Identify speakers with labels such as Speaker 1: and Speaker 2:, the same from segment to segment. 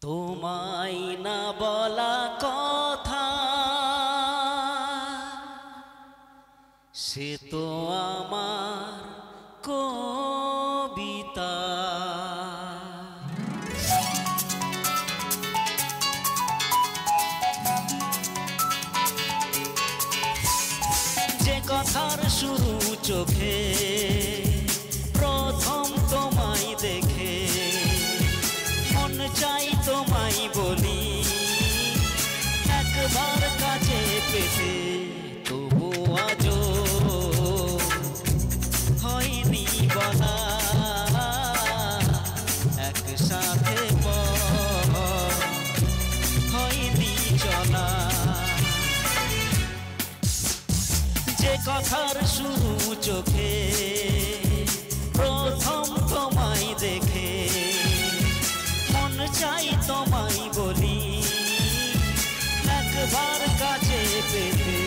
Speaker 1: তোমায় না বলা কথা সে তো আমার কবিতা। যে কথার শুরু চোখে প্রথম তোমায় দেখে মন চাই তোমায় বলি একবার কাছে পেতে, তবু আজও হয়নি বলা একসাথে হয়নি চলা। যে কথার শুরু চোখে প্রথম তোমায় দেখে মন চাই তোমায় বলি একবার কাছে পেতে।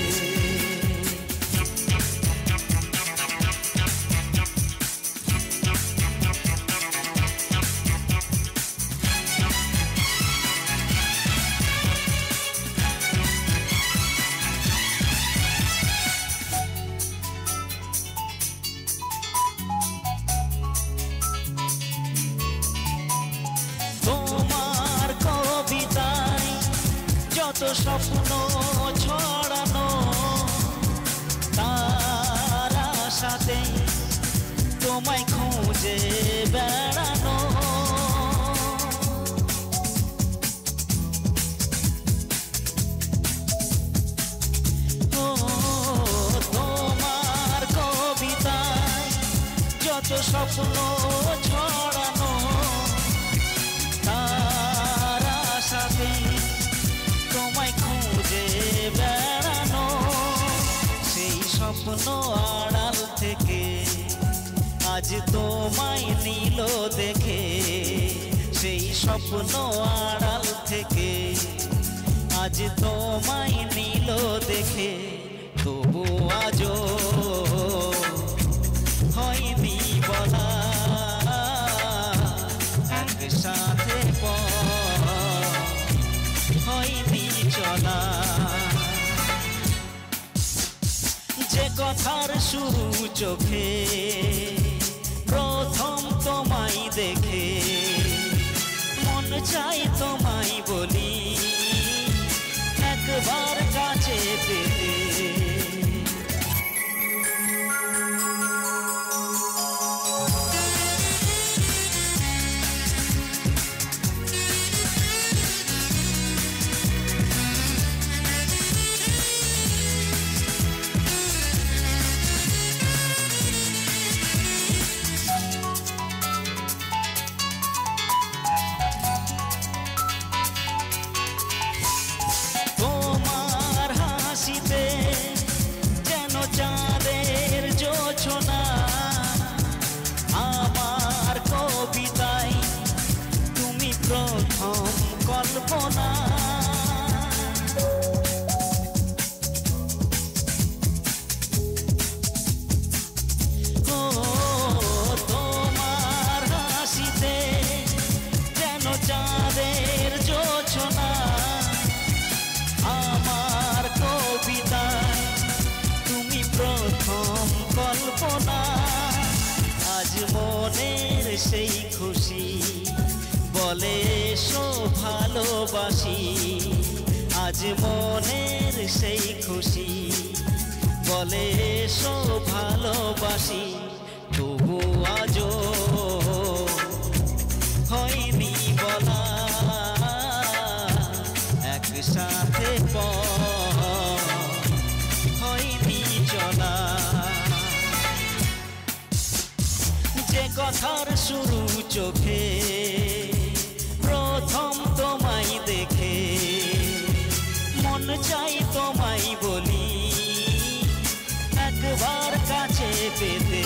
Speaker 1: তোমার কবিতায় যত স্বপ্ন ছড়ানো তার আশাতে তোমায় খুঁজে বেড়ানো। তোমার কবিতায় যত স্বপ্ন ছড়ানো তার আশাতে তোমায় খুঁজে বেড়ানো। সেই স্বপ্ন আড়াল থেকে আজ তোমায় নিল দেখে, সেই স্বপ্ন আড়াল থেকে আজ তোমায় নিল দেখে, তবু আজও হয়নি বলা একসাথে হয়নি চলা। যে কথার শুরু চোখে প্রথম তোমায় দেখে মন চাই তোমায় বলি একবার কাছে পেতে। যেন চাঁদের জোছনা আমার কবিতায় তুমি প্রথম কল্পনা। ও তোমার হাসিতে যেন চাঁদের জোছনা আমার কবিতায় তুমি প্রথম কল্পনা। আজ মনের সেই খুশি বলে এসো ভালোবাসি, আজ মনের সেই খুশি বলে এসো ভালোবাসি, তবু আজও হয়নি বলা একসাথে হয়নি চলা। যে কথার শুরু চোখে প্রথম তোমায় দেখে মন চাই তোমায় বলি একবার কাছে পেতে।